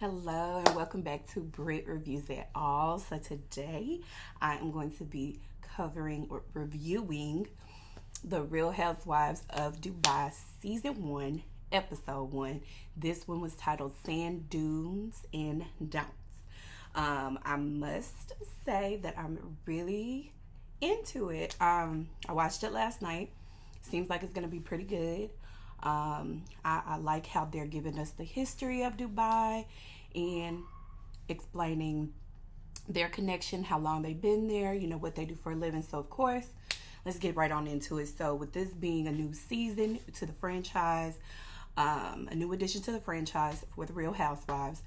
Hello and welcome back to Brit Reviews It All. So today I am going to be covering or reviewing The Real Housewives of Dubai Season 1, Episode 1. This one was titled Sand Dunes and Don'ts. I must say that I'm really into it. I watched it last night. Seems like it's going to be pretty good. I like how they're giving us the history of Dubai and explaining their connection, how long they've been there, what they do for a living. So, of course, let's get right on into it. So, with this being a new season to the franchise, a new addition to the franchise for the Real Housewives,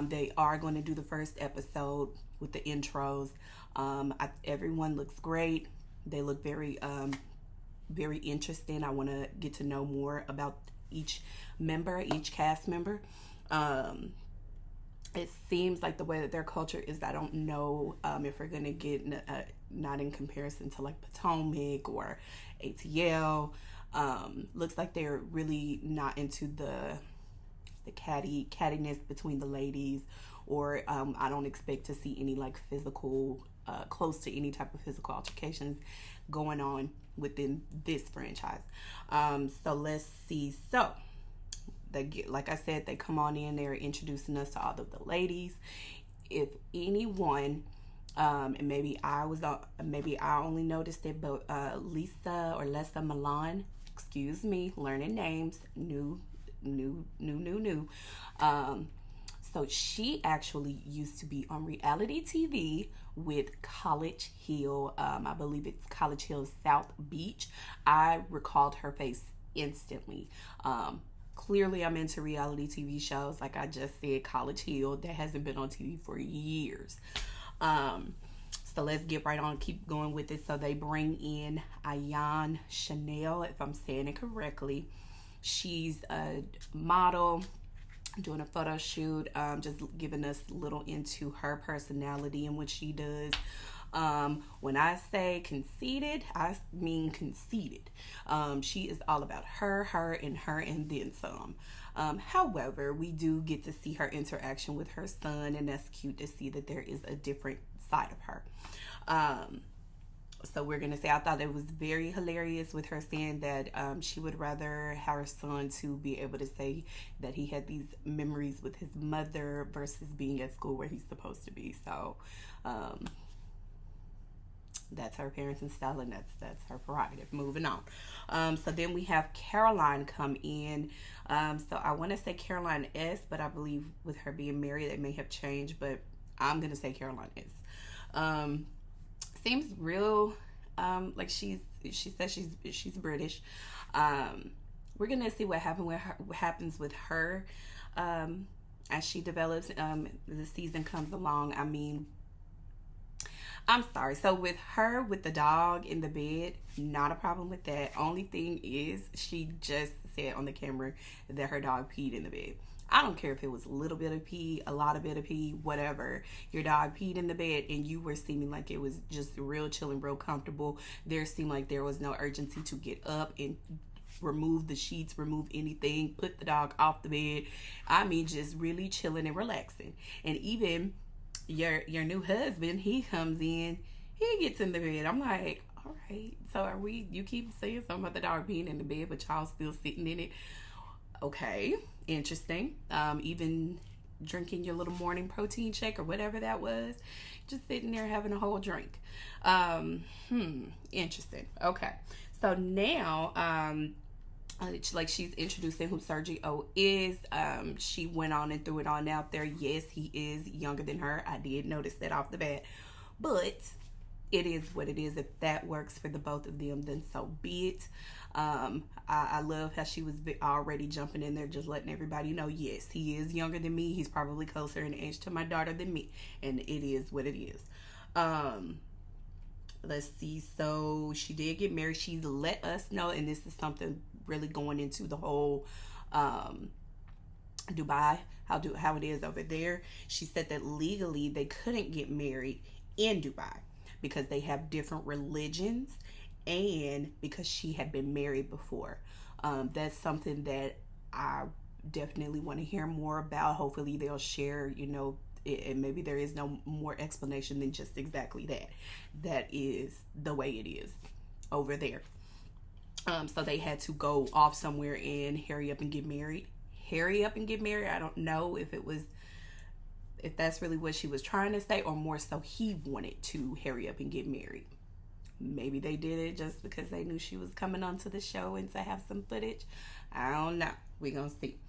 they are going to do the first episode with the intros. Everyone looks great. They look very interesting. I want to get to know more about each cast member. It seems like the way that their culture is, I don't know if we're going to get not in comparison to like Potomac or ATL. Looks like they're really not into the cattiness between the ladies, or I don't expect to see any like physical, close to any type of physical altercations going on within this franchise. So let's see. So like I said, they come on in, they're introducing us to all of the ladies. If anyone, and maybe I only noticed it, but Lesa Milan, excuse me, learning names, new. So she actually used to be on reality TV with College Hill. I believe it's College Hill South Beach. I recalled her face instantly. Clearly, I'm into reality TV shows. Like I just said, College Hill, that hasn't been on TV for years. So let's get right on, keep going with it. So they bring in Ayan Chanel, if I'm saying it correctly. She's a model doing a photo shoot, just giving us a little into her personality and what she does. When I say conceited, I mean conceited. She is all about her, and then some. However, we do get to see her interaction with her son, and that's cute to see that there is a different side of her. So we're gonna say I thought it was very hilarious with her saying that she would rather have her son to be able to say that he had these memories with his mother versus being at school where he's supposed to be. So that's her parenting style, and that's her prerogative. Moving on. So then we have Caroline come in. So I want to say Caroline S, but I believe with her being married, it may have changed. But I'm gonna say Caroline S. Seems real like she says she's British. We're gonna see what happens with her as she develops. The season comes along. I mean, I'm sorry. So with her, with the dog in the bed, not a problem with that. Only thing is, she just said on the camera that her dog peed in the bed. I don't care if it was a little bit of pee, a lot of bit of pee, whatever. Your dog peed in the bed and you were seeming like it was just real chill and real comfortable. There seemed like there was no urgency to get up and remove the sheets, remove anything, put the dog off the bed. I mean, just really chilling and relaxing. And even your new husband, he comes in, he gets in the bed. I'm like, all right, so you keep saying something about the dog being in the bed, but y'all still sitting in it. Okay, interesting. Even drinking your little morning protein shake or whatever that was, just sitting there having a whole drink. Interesting. Okay, so now, like she's introducing who Sergio is. She went on and threw it on out there. Yes, he is younger than her. I did notice that off the bat, but it is what it is. If that works for the both of them, then so be it. I love how she was already jumping in there, just letting everybody know, yes, he is younger than me. He's probably closer in age to my daughter than me. And it is what it is. Let's see. So she did get married. She let us know, and this is something really going into the whole Dubai, how it is over there. She said that legally they couldn't get married in Dubai because they have different religions, and because she had been married before. That's something that I definitely want to hear more about. Hopefully they'll share, and maybe there is no more explanation than just exactly that. That is the way it is over there. So they had to go off somewhere and hurry up and get married. Hurry up and get married. I don't know if that's really what she was trying to say, or more so he wanted to hurry up and get married. Maybe they did it just because they knew she was coming onto the show and to have some footage. I don't know. We're going to see.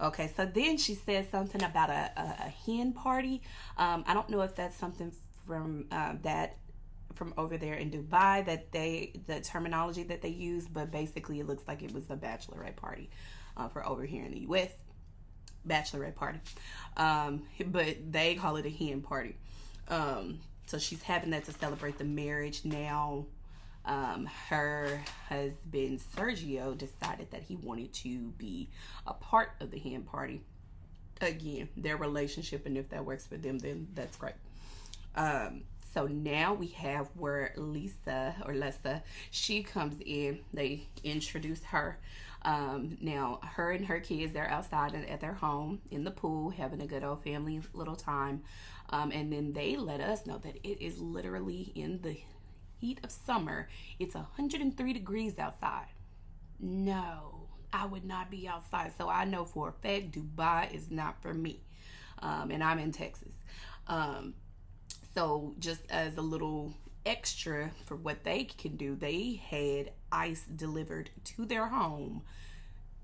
Okay, so then she said something about a hen party. I don't know if that's something from from over there in Dubai, the terminology that they use, but basically it looks like it was a bachelorette party for over here in the U.S. Bachelorette party. But they call it a hen party. So she's having that to celebrate the marriage. Now, her husband Sergio decided that he wanted to be a part of the hen party. Again, their relationship, and if that works for them, then that's great. So now we have where Lisa, she comes in. They introduce her. Now, her and her kids, they're outside at their home in the pool, having a good old family little time. And then they let us know that it is literally in the heat of summer. It's 103 degrees outside. No, I would not be outside. So I know for a fact Dubai is not for me. And I'm in Texas. So just as a little extra for what they can do, they had ice delivered to their home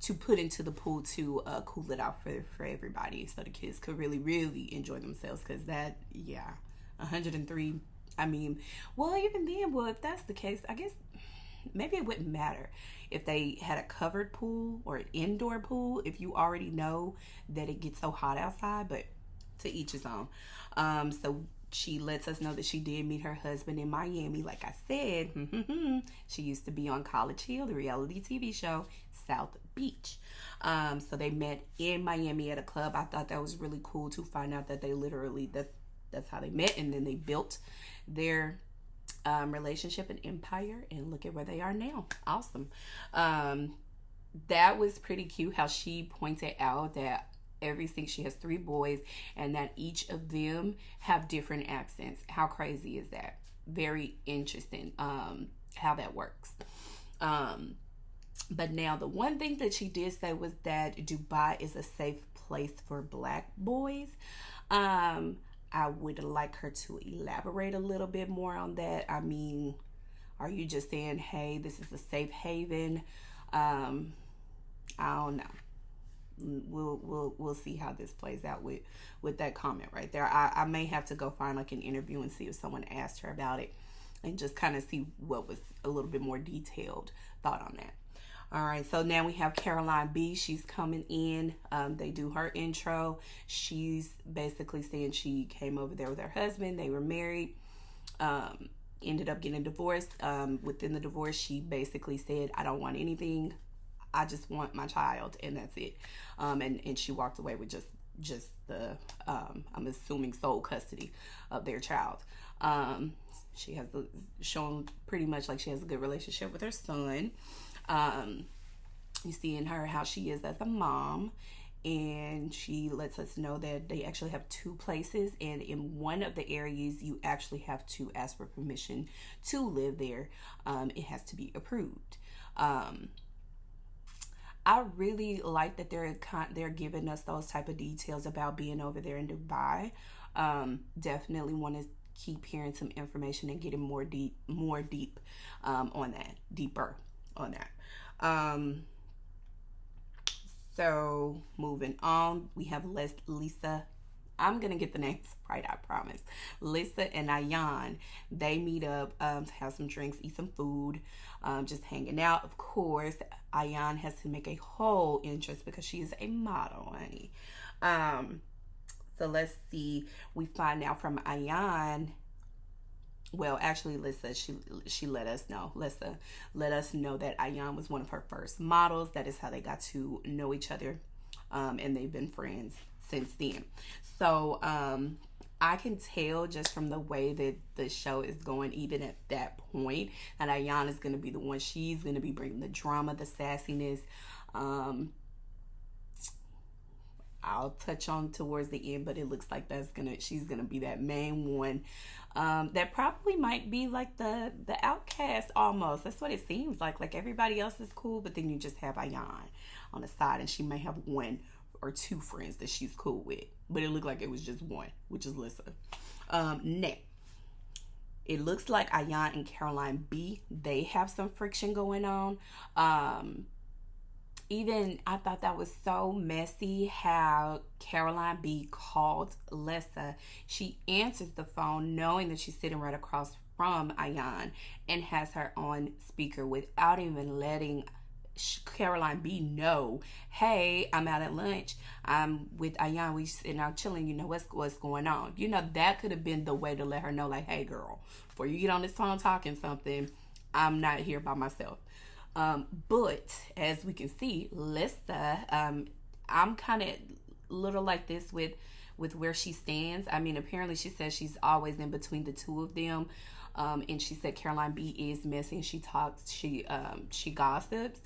to put into the pool to cool it out for everybody, so the kids could really, really enjoy themselves. Because 103, I mean, well, even then, if that's the case, I guess maybe it wouldn't matter if they had a covered pool or an indoor pool, if you already know that it gets so hot outside, but to each his own. So she lets us know that she did meet her husband in Miami. Like I said, she used to be on College Hill, the reality TV show, South Beach. So they met in Miami at a club. I thought that was really cool to find out that they literally, that's how they met. And then they built their relationship and empire. And look at where they are now. Awesome. That was pretty cute how she pointed out that she has 3 boys, and that each of them have different accents. How crazy is that? Very interesting how that works. But now the one thing that she did say was that Dubai is a safe place for Black boys. I would like her to elaborate a little bit more on that. I mean, are you just saying, hey, this is a safe haven? I don't know. We'll see how this plays out with that comment right there. I may have to go find like an interview and see if someone asked her about it, and just kind of see what was a little bit more detailed thought on that. All right, so now we have Caroline B. She's coming in. They do her intro. She's basically saying she came over there with her husband. They were married. Ended up getting divorced. Within the divorce, she basically said, I don't want anything. I just want my child, and that's it. And she walked away with just the I'm assuming sole custody of their child. She has shown pretty much like she has a good relationship with her son. You see in her how she is as a mom, and she lets us know that they actually have 2 places, and in one of the areas you actually have to ask for permission to live there. It has to be approved. I really like that they're giving us those type of details about being over there in Dubai. Definitely want to keep hearing some information and getting more deep on that, deeper on that. So moving on, we have Lisa. I'm gonna get the names right, I promise. Lisa and Ayan, they meet up to have some drinks, eat some food, just hanging out. Of course, Ayan has to make a whole interest because she is a model, honey. So let's see. We find out from Ayan. Well, actually, Lisa, she let us know. Lisa let us know that Ayan was one of her first models. That is how they got to know each other, and they've been friends since then. So I can tell just from the way that the show is going, even at that point, that Ayan is going to be the one. She's going to be bringing the drama, the sassiness. I'll touch on towards the end, but it looks like she's gonna be that main one. That probably might be like the outcast almost. That's what it seems like. Like everybody else is cool, but then you just have Ayan on the side, and she may have one or two friends that she's cool with. But it looked like it was just one, which is Lissa. Now, it looks like Ayan and Caroline B, they have some friction going on. Even I thought that was so messy how Caroline B called Lessa. She answers the phone knowing that she's sitting right across from Ayan and has her on speaker without even letting Caroline B know, hey, I'm out at lunch. I'm with Ayan. We sitting out chilling. You know what's going on. You know, that could have been the way to let her know, like, hey, girl, before you get on this phone talking something, I'm not here by myself. But as we can see, Lissa, I'm kind of little like this with where she stands. I mean, apparently she says she's always in between the two of them. And she said Caroline B is messy and she talks, she gossips.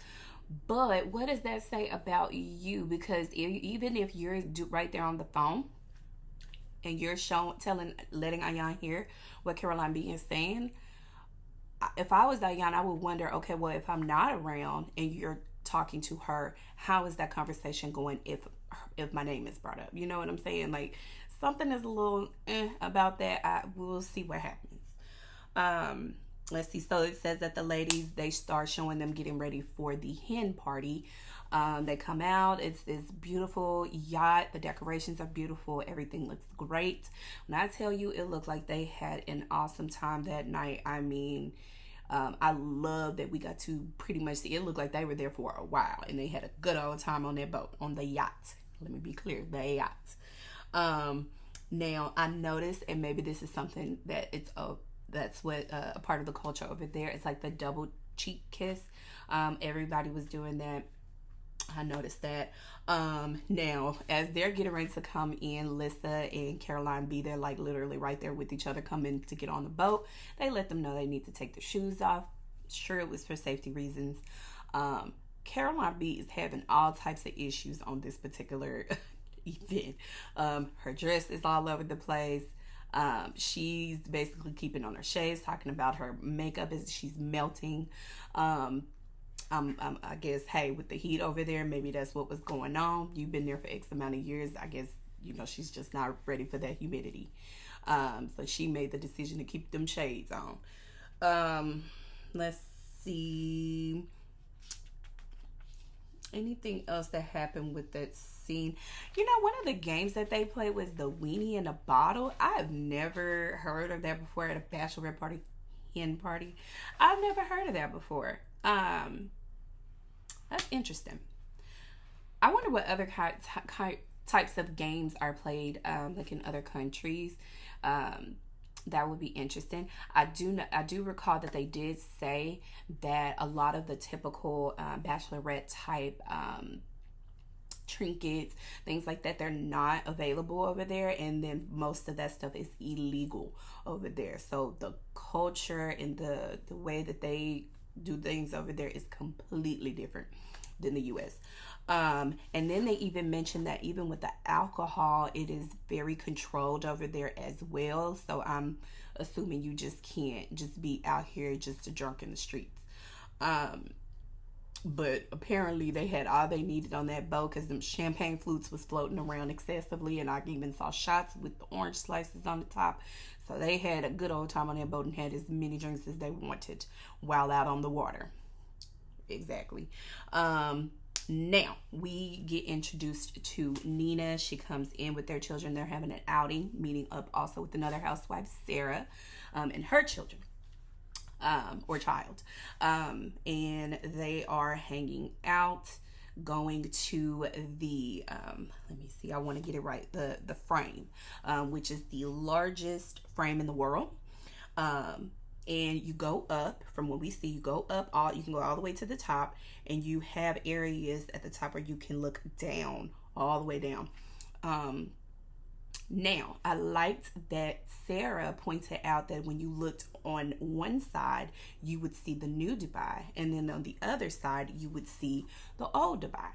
But what does that say about you? Because even if you're right there on the phone and you're letting Ayan hear what Caroline B is saying, if I was Ayan, I would wonder, okay, well, if I'm not around and you're talking to her, how is that conversation going if my name is brought up? You know what I'm saying? Like, something is a little about that. We'll see what happens. Let's see. So it says that the ladies, they start showing them getting ready for the hen party. They come out. It's this beautiful yacht. The decorations are beautiful. Everything looks great. When I tell you, it looked like they had an awesome time that night. I mean, I love that we got to pretty much see. It looked like they were there for a while, and they had a good old time on their boat, on the yacht. Let me be clear, the yacht. Now I noticed, and maybe this is something that that's what a part of the culture over there. It's like the double cheek kiss. Everybody was doing that. I noticed that. Now, as they're getting ready to come in, Lissa and Caroline B, they're like literally right there with each other, coming to get on the boat. They let them know they need to take their shoes off. Sure, it was for safety reasons. Caroline B is having all types of issues on this particular event. Her dress is all over the place. She's basically keeping on her shades, talking about her makeup as she's melting. I guess, hey, with the heat over there, maybe that's what was going on. You've been there for X amount of years. I guess, you know, she's just not ready for that humidity. So she made the decision to keep them shades on. Let's see. Anything else that happened with that scene? You know, one of the games that they played was the weenie in a bottle. I've never heard of that before at a bachelorette party, hen party. I've never heard of that before. That's interesting. I wonder what other types of games are played, like in other countries. That would be interesting. I do recall that they did say that a lot of the typical bachelorette type trinkets, things like that, they're not available over there, and then most of that stuff is illegal over there. So the culture and the way that they do things over there is completely different than the U.S. And then they even mentioned that even with the alcohol, it is very controlled over there as well. So I'm assuming you just can't just be out here just drunk in the streets. But apparently they had all they needed on that boat, because them champagne flutes was floating around excessively, and I even saw shots with the orange slices on the top. So they had a good old time on that boat and had as many drinks as they wanted while out on the water. Exactly. Now we get introduced to Nina. She comes in with their children. They're having an outing, meeting up also with another housewife, Sarah, and her children. Or child. And they are hanging out, going to the, let me see, I want to get it right, the frame, which is the largest frame in the world. And you go up, from what we see, you go up, you can go all the way to the top, and you have areas at the top where you can look down, all the way down. Now, I liked that Sarah pointed out that when you looked on one side, you would see the new Dubai, and then on the other side, you would see the old Dubai.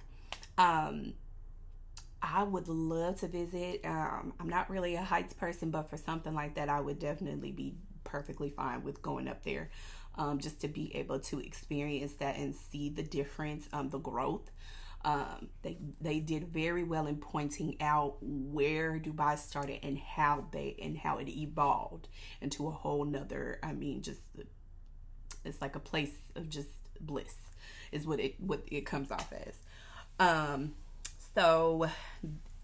I would love to visit. I'm not really a heights person, but for something like that, I would definitely be perfectly fine with going up there, just to be able to experience that and see the difference, the growth. They did very well in pointing out where Dubai started and how it evolved into a whole nother. I mean, just it's like a place of just bliss, is what it comes off as. Um, so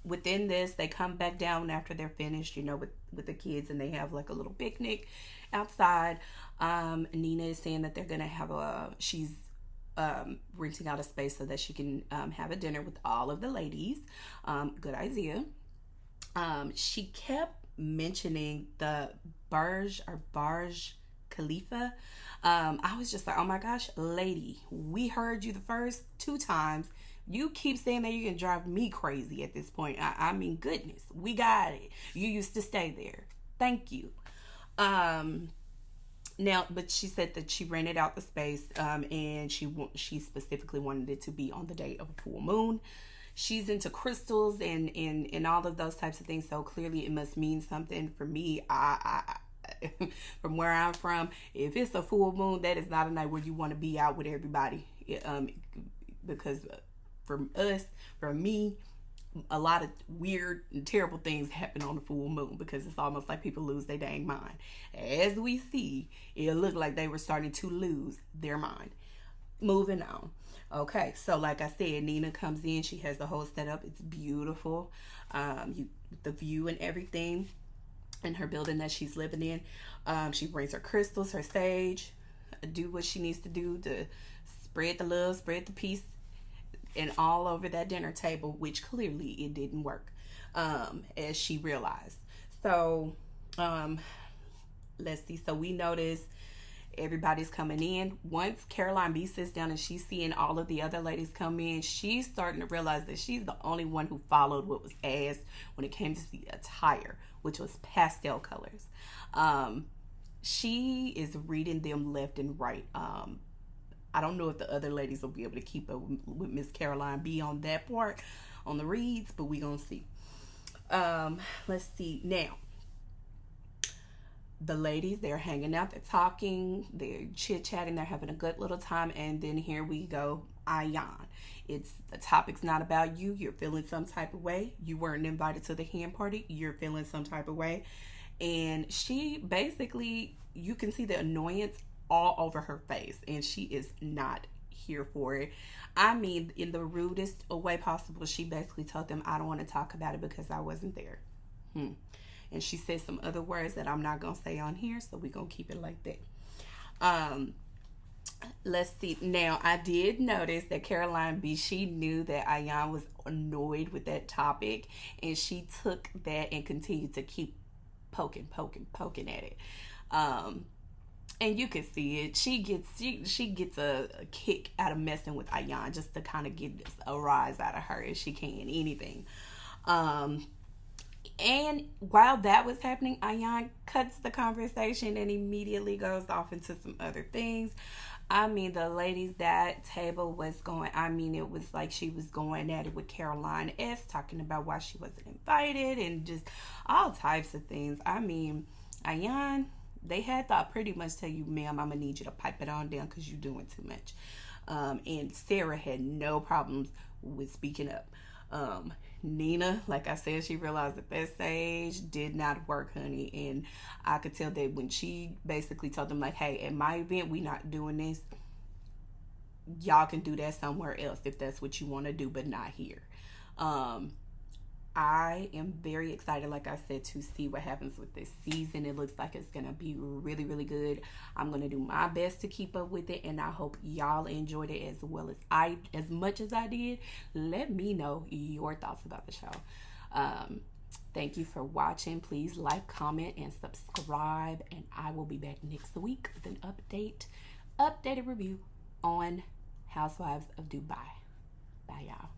within this, they come back down after they're finished, with the kids, and they have like a little picnic outside. Nina is saying that they're gonna have she's renting out a space so that she can have a dinner with all of the ladies. Good idea. She kept mentioning the Burj Khalifa. I was just like, oh my gosh, lady, we heard you the first two times. You keep saying that, you can drive me crazy at this point. I mean, goodness, we got it. You used to stay there. Thank you. Um, Now, but she said that she rented out the space, and she specifically wanted it to be on the day of a full moon. She's into crystals and all of those types of things, so clearly it must mean something. For me, from where I'm from, if it's a full moon, that is not a night where you want to be out with everybody. Because for me, a lot of weird and terrible things happen on the full moon, because it's almost like people lose their dang mind. As we see, it looked like they were starting to lose their mind. Moving on. Okay, so like I said, Nina comes in. She has the whole setup. It's beautiful. The view and everything in her building that she's living in. She brings her crystals, her sage, do what she needs to do to spread the love, spread the peace, and all over that dinner table, which clearly it didn't work, as she realized. So, let's see. So we notice everybody's coming in. Once Caroline B sits down and she's seeing all of the other ladies come in, she's starting to realize that she's the only one who followed what was asked when it came to the attire, which was pastel colors. She is reading them left and right. I don't know if the other ladies will be able to keep up with Miss Caroline B on that part, on the reads, but we gonna see. Let's see. Now, the ladies, they're hanging out, they're talking, they're chit-chatting, they're having a good little time, and then here we go, Ayan. The topic's not about you. You're feeling some type of way. You weren't invited to the hen party. You're feeling some type of way. And she basically, you can see the annoyance all over her face, and she is not here for it. I mean, in the rudest way possible, she basically told them, I don't want to talk about it because I wasn't there. And she said some other words that I'm not going to say on here, so we're going to keep it like that. Let's see. Now, I did notice that Caroline B, she knew that Ayan was annoyed with that topic, and she took that and continued to keep poking at it. And you can see it. She gets a kick out of messing with Ayan, just to kind of get a rise out of her if she can, anything. And while that was happening, Ayan cuts the conversation and immediately goes off into some other things. I mean, the ladies, that table was going, I mean, it was like she was going at it with Caroline S, talking about why she wasn't invited and just all types of things. I mean, Ayan, they had to pretty much tell you, ma'am, I'm going to need you to pipe it on down because you're doing too much. And Sarah had no problems with speaking up. Nina, like I said, she realized that sage did not work, honey. And I could tell that when she basically told them, like, hey, at my event, we not doing this. Y'all can do that somewhere else if that's what you want to do, but not here. I am very excited, like I said, to see what happens with this season. It looks like it's going to be really, really good. I'm going to do my best to keep up with it, and I hope y'all enjoyed it as much as I did. Let me know your thoughts about the show. Thank you for watching. Please like, comment, and subscribe, and I will be back next week with an updated review on Housewives of Dubai. Bye, y'all.